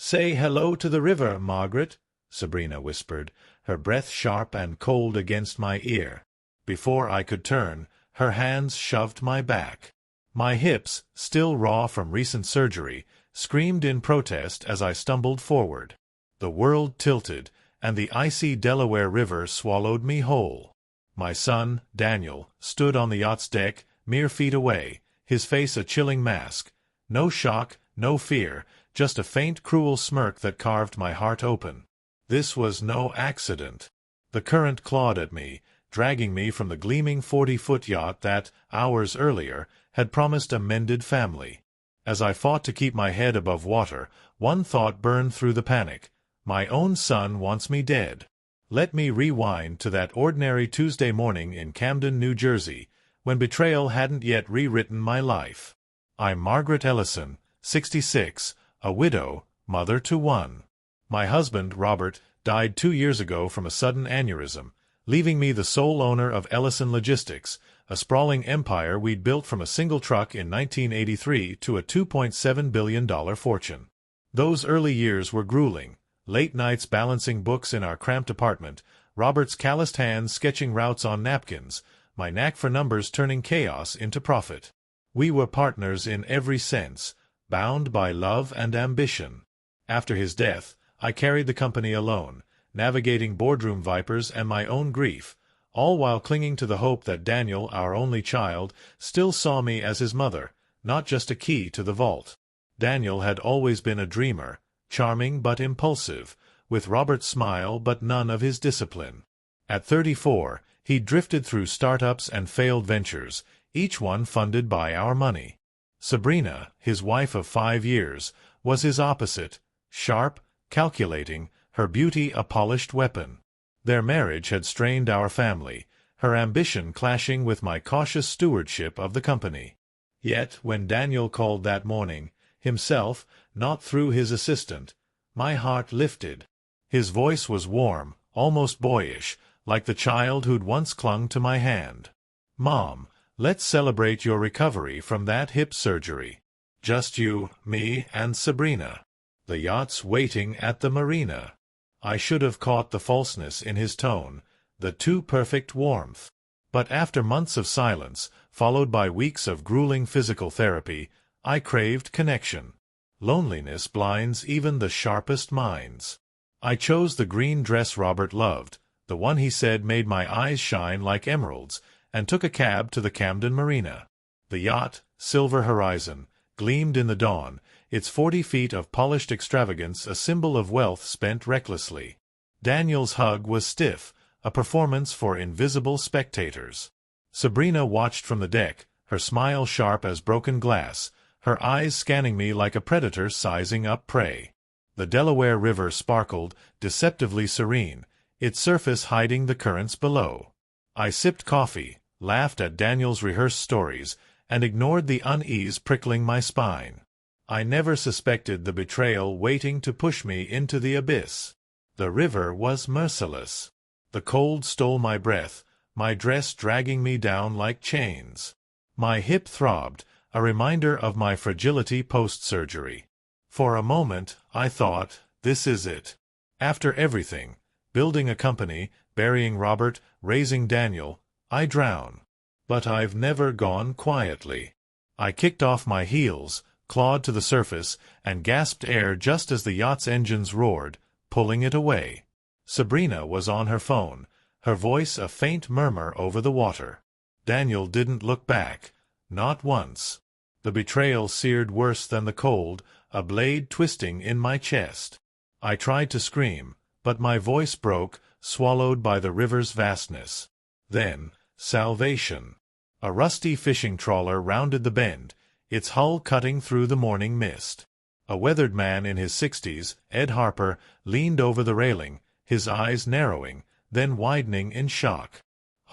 "Say hello to the river, Margaret," Sabrina whispered, her breath sharp and cold against my ear. Before I could turn, her hands shoved my back. My hips, still raw from recent surgery, screamed in protest as I stumbled forward. The world tilted, and the icy Delaware River swallowed me whole. My son, Daniel, stood on the yacht's deck, mere feet away, his face a chilling mask. No shock, no fear, just a faint cruel smirk that carved my heart open. This was no accident. The current clawed at me, dragging me from the gleaming 40-foot yacht that, hours earlier, had promised a mended family. As I fought to keep my head above water, one thought burned through the panic. My own son wants me dead. Let me rewind to that ordinary Tuesday morning in Camden, New Jersey, when betrayal hadn't yet rewritten my life. I'm Margaret Ellison, 66, a widow, mother to one. My husband, Robert, died 2 years ago from a sudden aneurysm, leaving me the sole owner of Ellison Logistics, a sprawling empire we'd built from a single truck in 1983 to a $2.7 billion fortune. Those early years were grueling. Late nights balancing books in our cramped apartment, Robert's calloused hands sketching routes on napkins, my knack for numbers turning chaos into profit. We were partners in every sense, bound by love and ambition. After his death, I carried the company alone, navigating boardroom vipers and my own grief, all while clinging to the hope that Daniel, our only child, still saw me as his mother, not just a key to the vault. Daniel had always been a dreamer, charming but impulsive, with Robert's smile but none of his discipline. At 34, he drifted through startups and failed ventures, each one funded by our money. Sabrina, his wife of 5 years, was his opposite, sharp, calculating, her beauty a polished weapon. Their marriage had strained our family, her ambition clashing with my cautious stewardship of the company. Yet when Daniel called that morning, himself, not through his assistant, my heart lifted. His voice was warm, almost boyish, like the child who'd once clung to my hand. "Mom, let's celebrate your recovery from that hip surgery. Just you, me, and Sabrina. The yacht's waiting at the marina." I should have caught the falseness in his tone, the too perfect warmth. But after months of silence, followed by weeks of grueling physical therapy, I craved connection. Loneliness blinds even the sharpest minds. I chose the green dress Robert loved, the one he said made my eyes shine like emeralds, and took a cab to the Camden Marina. The yacht, Silver Horizon, gleamed in the dawn, its 40 feet of polished extravagance a symbol of wealth spent recklessly. Daniel's hug was stiff, a performance for invisible spectators. Sabrina watched from the deck, her smile sharp as broken glass, her eyes scanning me like a predator sizing up prey. The Delaware River sparkled, deceptively serene, its surface hiding the currents below. I sipped coffee, laughed at Daniel's rehearsed stories, and ignored the unease prickling my spine. I never suspected the betrayal waiting to push me into the abyss. The river was merciless. The cold stole my breath, my dress dragging me down like chains. My hip throbbed, a reminder of my fragility post-surgery. For a moment, I thought, this is it. After everything, building a company, burying Robert, raising Daniel, I drown. But I've never gone quietly. I kicked off my heels, clawed to the surface, and gasped air just as the yacht's engines roared, pulling it away. Sabrina was on her phone, her voice a faint murmur over the water. Daniel didn't look back, not once. The betrayal seared worse than the cold, a blade twisting in my chest. I tried to scream, but my voice broke, swallowed by the river's vastness. Then, salvation. A rusty fishing trawler rounded the bend, its hull cutting through the morning mist. A weathered man in his 60s, Ed Harper, leaned over the railing, his eyes narrowing, then widening in shock.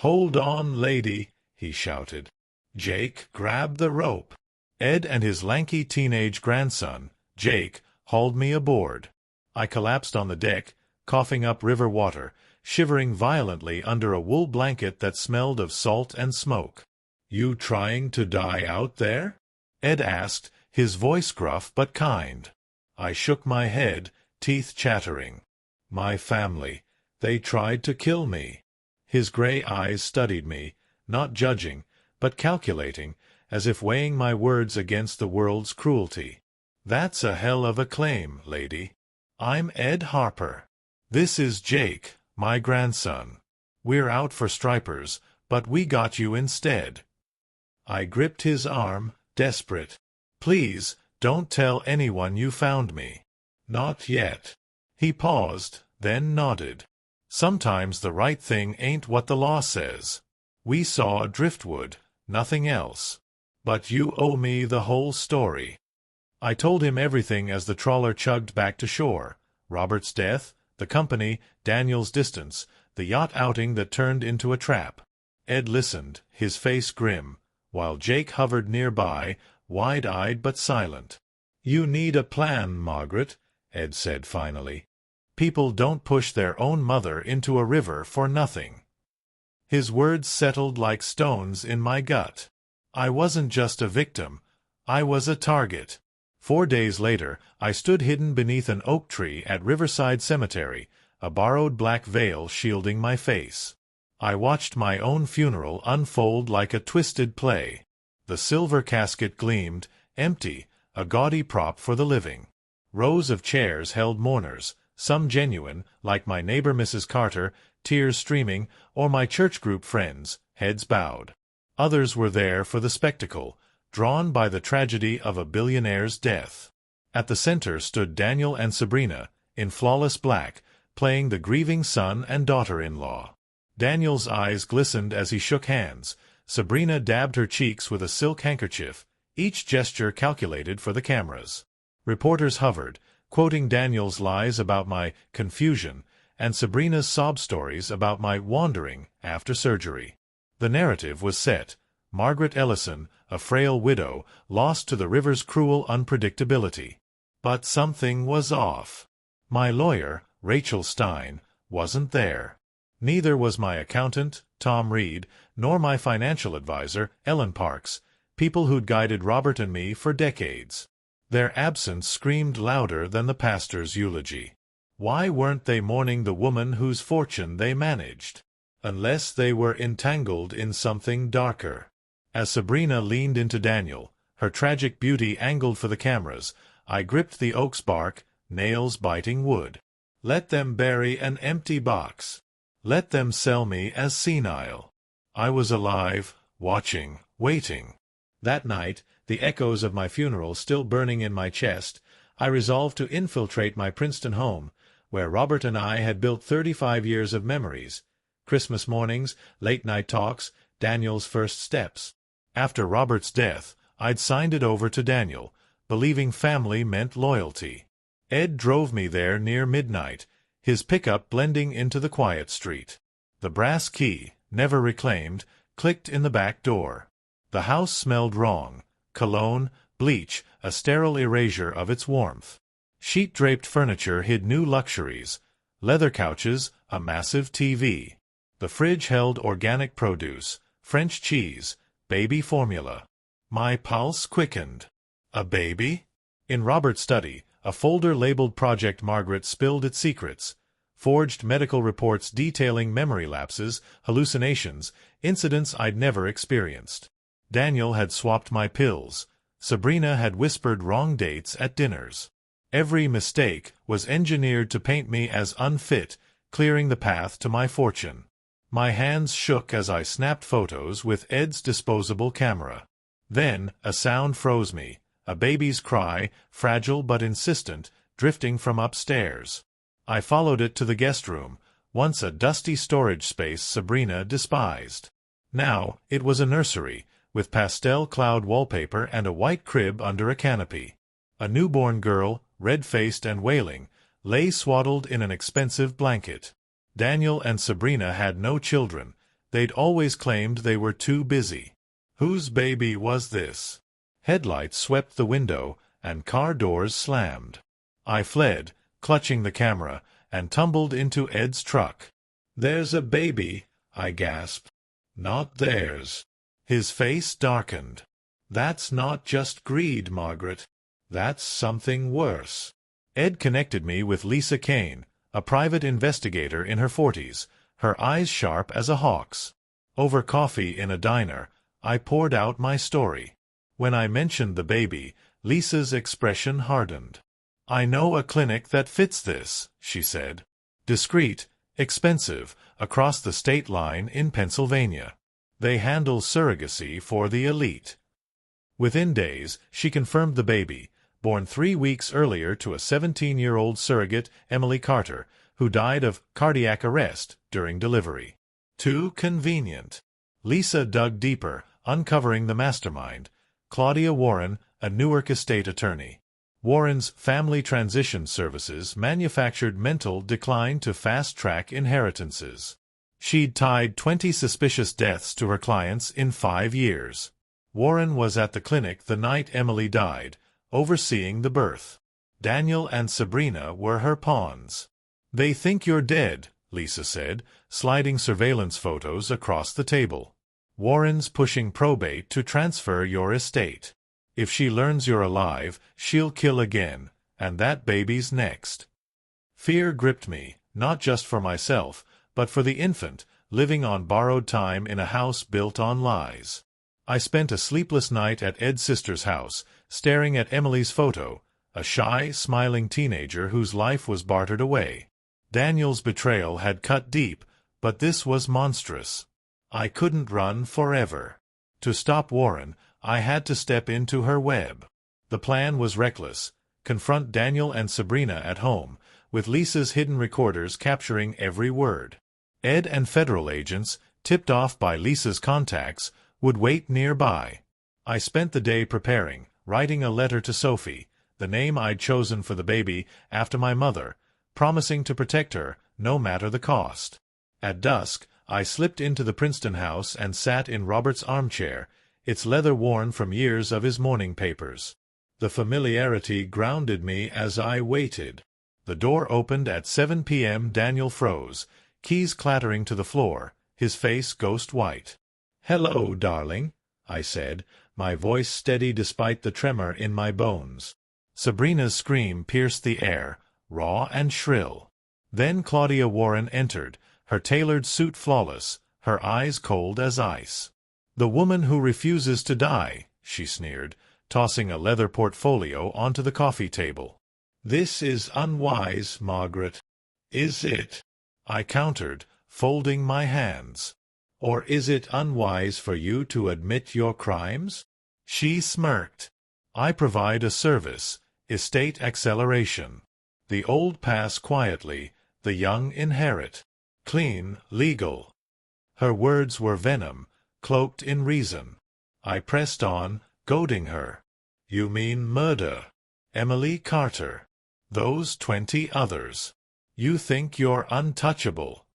"Hold on, lady," he shouted. "Jake, grab the rope." Ed and his lanky teenage grandson, Jake, hauled me aboard. I collapsed on the deck, coughing up river water, shivering violently under a wool blanket that smelled of salt and smoke. "You trying to die out there?" Ed asked, his voice gruff but kind. I shook my head, teeth chattering. My family. They tried to kill me. His gray eyes studied me, not judging, but calculating, as if weighing my words against the world's cruelty. That's a hell of a claim, lady. I'm Ed Harper. This is Jake, my grandson. We're out for stripers, but we got you instead. I gripped his arm, desperate. Please, don't tell anyone you found me. Not yet. He paused, then nodded. Sometimes the right thing ain't what the law says. We saw driftwood, nothing else. But you owe me the whole story. I told him everything as the trawler chugged back to shore. Robert's death, the company, Daniel's distance, the yacht outing that turned into a trap. Ed listened, his face grim, while Jake hovered nearby, wide-eyed but silent. You need a plan, Margaret, Ed said finally. People don't push their own mother into a river for nothing. His words settled like stones in my gut. I wasn't just a victim. I was a target. 4 days later, I stood hidden beneath an oak tree at Riverside Cemetery, a borrowed black veil shielding my face. I watched my own funeral unfold like a twisted play. The silver casket gleamed, empty, a gaudy prop for the living. Rows of chairs held mourners, some genuine, like my neighbor Mrs. Carter, tears streaming, or my church group friends, heads bowed. Others were there for the spectacle, drawn by the tragedy of a billionaire's death. At the center stood Daniel and Sabrina, in flawless black, playing the grieving son and daughter-in-law. Daniel's eyes glistened as he shook hands. Sabrina dabbed her cheeks with a silk handkerchief, each gesture calculated for the cameras. Reporters hovered, quoting Daniel's lies about my confusion and Sabrina's sob stories about my wandering after surgery. The narrative was set. Margaret Ellison, a frail widow, lost to the river's cruel unpredictability. But something was off. My lawyer, Rachel Stein, wasn't there. Neither was my accountant, Tom Reed, nor my financial advisor, Ellen Parks, people who'd guided Robert and me for decades. Their absence screamed louder than the pastor's eulogy. Why weren't they mourning the woman whose fortune they managed? Unless they were entangled in something darker. As Sabrina leaned into Daniel, her tragic beauty angled for the cameras, I gripped the oak's bark, nails biting wood. Let them bury an empty box. Let them sell me as senile. I was alive, watching, waiting. That night, the echoes of my funeral still burning in my chest, I resolved to infiltrate my Princeton home, where Robert and I had built 35 years of memories. Christmas mornings, late-night talks, Daniel's first steps. After Robert's death, I'd signed it over to Daniel, believing family meant loyalty. Ed drove me there near midnight, his pickup blending into the quiet street. The brass key, never reclaimed, clicked in the back door. The house smelled wrong. Cologne, bleach, a sterile erasure of its warmth. Sheet-draped furniture hid new luxuries. Leather couches, a massive TV. The fridge held organic produce, French cheese, baby formula. My pulse quickened. A baby? In Robert's study, a folder labeled Project Margaret spilled its secrets. Forged medical reports detailing memory lapses, hallucinations, incidents I'd never experienced. Daniel had swapped my pills. Sabrina had whispered wrong dates at dinners. Every mistake was engineered to paint me as unfit, clearing the path to my fortune. My hands shook as I snapped photos with Ed's disposable camera. Then a sound froze me, a baby's cry, fragile but insistent, drifting from upstairs. I followed it to the guest room, once a dusty storage space Sabrina despised. Now it was a nursery, with pastel cloud wallpaper and a white crib under a canopy. A newborn girl, red-faced and wailing, lay swaddled in an expensive blanket. Daniel and Sabrina had no children. They'd always claimed they were too busy. Whose baby was this? Headlights swept the window, and car doors slammed. I fled, clutching the camera, and tumbled into Ed's truck. "There's a baby," I gasped. "Not theirs." His face darkened. "That's not just greed, Margaret. That's something worse." Ed connected me with Lisa Kane, a private investigator in her 40s, her eyes sharp as a hawk's. Over coffee in a diner, I poured out my story. When I mentioned the baby, Lisa's expression hardened. "I know a clinic that fits this," she said. "Discreet, expensive, across the state line in Pennsylvania. They handle surrogacy for the elite." Within days, she confirmed the baby, born 3 weeks earlier to a 17-year-old surrogate, Emily Carter, who died of cardiac arrest during delivery. Too convenient. Lisa dug deeper, uncovering the mastermind, Claudia Warren, a Newark estate attorney. Warren's Family Transition Services manufactured mental decline to fast-track inheritances. She'd tied 20 suspicious deaths to her clients in 5 years. Warren was at the clinic the night Emily died, overseeing the birth. Daniel and Sabrina were her pawns. "They think you're dead," Lisa said, sliding surveillance photos across the table. "Warren's pushing probate to transfer your estate. If she learns you're alive, she'll kill again, and that baby's next." Fear gripped me, not just for myself, but for the infant, living on borrowed time in a house built on lies. I spent a sleepless night at Ed's sister's house, staring at Emily's photo, a shy, smiling teenager whose life was bartered away. Daniel's betrayal had cut deep, but this was monstrous. I couldn't run forever. To stop Warren, I had to step into her web. The plan was reckless: confront Daniel and Sabrina at home, with Lisa's hidden recorders capturing every word. Ed and federal agents, tipped off by Lisa's contacts, would wait nearby. I spent the day preparing, writing a letter to Sophie, the name I'd chosen for the baby after my mother, promising to protect her, no matter the cost. At dusk, I slipped into the Princeton house and sat in Robert's armchair, its leather worn from years of his morning papers. The familiarity grounded me as I waited. The door opened at 7 p.m. Daniel froze, keys clattering to the floor, his face ghost white. "Hello, darling," I said, my voice steady despite the tremor in my bones. Sabrina's scream pierced the air, raw and shrill. Then Claudia Warren entered, her tailored suit flawless, her eyes cold as ice. "The woman who refuses to die," she sneered, tossing a leather portfolio onto the coffee table. "This is unwise, Margaret." "Is it?" I countered, folding my hands. "Or is it unwise for you to admit your crimes?" She smirked. "I provide a service, estate acceleration. The old pass quietly, the young inherit. Clean, legal." Her words were venom, cloaked in reason. I pressed on, goading her. "You mean murder? Emily Carter. Those 20 others. You think you're untouchable."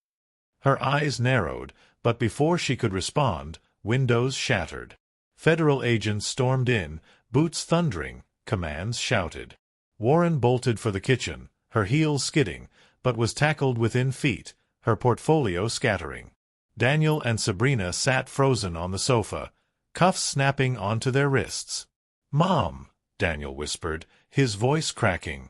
Her eyes narrowed, but before she could respond, windows shattered. Federal agents stormed in, boots thundering, commands shouted. Warren bolted for the kitchen, her heels skidding, but was tackled within feet, her portfolio scattering. Daniel and Sabrina sat frozen on the sofa, cuffs snapping onto their wrists. "Mom," Daniel whispered, his voice cracking.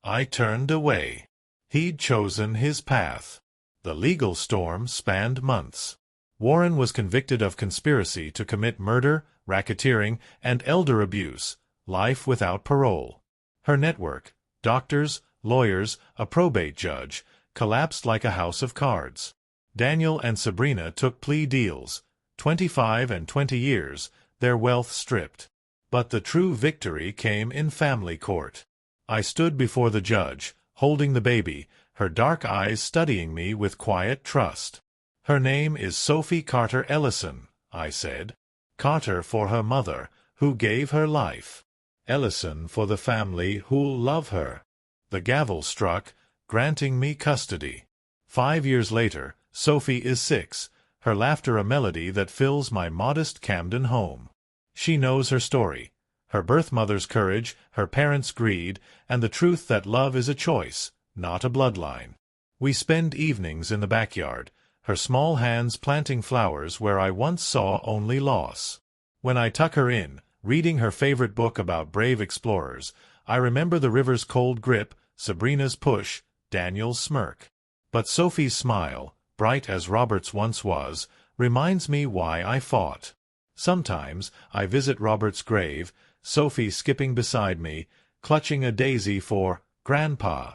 I turned away. He'd chosen his path. The legal storm spanned months. Warren was convicted of conspiracy to commit murder, racketeering, and elder abuse, life without parole. Her network, doctors, lawyers, a probate judge, collapsed like a house of cards. Daniel and Sabrina took plea deals, 25 and 20 years, their wealth stripped. But the true victory came in family court. I stood before the judge, holding the baby, her dark eyes studying me with quiet trust. "Her name is Sophie Carter Ellison," I said. "Carter for her mother, who gave her life. Ellison for the family who'll love her." The gavel struck, granting me custody. 5 years later, Sophie is 6, her laughter a melody that fills my modest Camden home. She knows her story, her birth mother's courage, her parents' greed, and the truth that love is a choice, not a bloodline. We spend evenings in the backyard, her small hands planting flowers where I once saw only loss. When I tuck her in, reading her favorite book about brave explorers, I remember the river's cold grip, Sabrina's push, Daniel's smirk. But Sophie's smile, bright as Robert's once was, reminds me why I fought. Sometimes I visit Robert's grave, Sophie skipping beside me, clutching a daisy for Grandpa.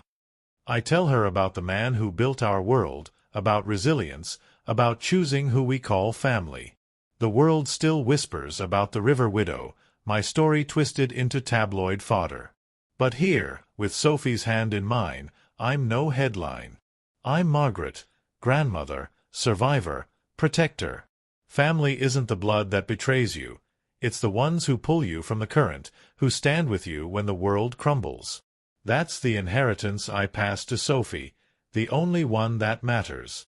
I tell her about the man who built our world, about resilience, about choosing who we call family. The world still whispers about the river widow, my story twisted into tabloid fodder. But here, with Sophie's hand in mine, I'm no headline. I'm Margaret, grandmother, survivor, protector. Family isn't the blood that betrays you. It's the ones who pull you from the current, who stand with you when the world crumbles. That's the inheritance I pass to Sophie, the only one that matters.